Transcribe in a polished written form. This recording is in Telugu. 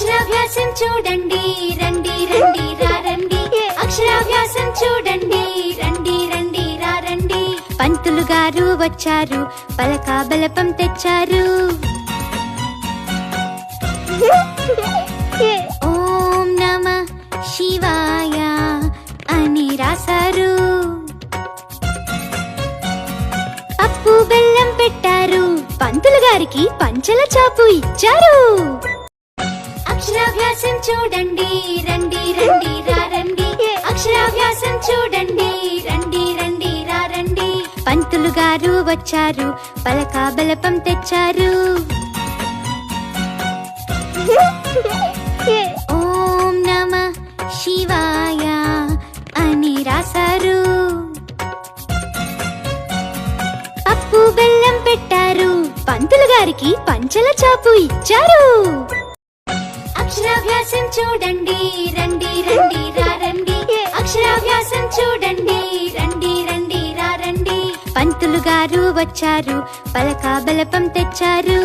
అక్షరాభ్యాసం చూడండి రండి రండి రండి అక్షరాభ్యాసం చూడండి రండి రండి రండి పంతులు గారు వచ్చారు పలకా బలపం తెచ్చారు ఓం నమః శివాయ అని రాశారు పప్పు బెల్లం పెట్టారు పంతులు గారికి పంచల చాపు ఇచ్చారు అక్షరాభ్యాసం చూడండి రండి రండి రండి అక్షరాభ్యాసం చూడండి రండి రండి రండి పంతులు గారు వచ్చారు పలకా బలపం తెచ్చారు ఓం నమః శివాయ అని రాశారు పప్పు బెల్లం పెట్టారు పంతులు గారికి పంచల చాపు ఇచ్చారు అక్షరాభ్యాసం చూడండి రండి రండి రండి అక్షరాభ్యాసం చూడండి రండి రండి రండి పంతులు గారు వచ్చారు పలకా బలపం తెచ్చారు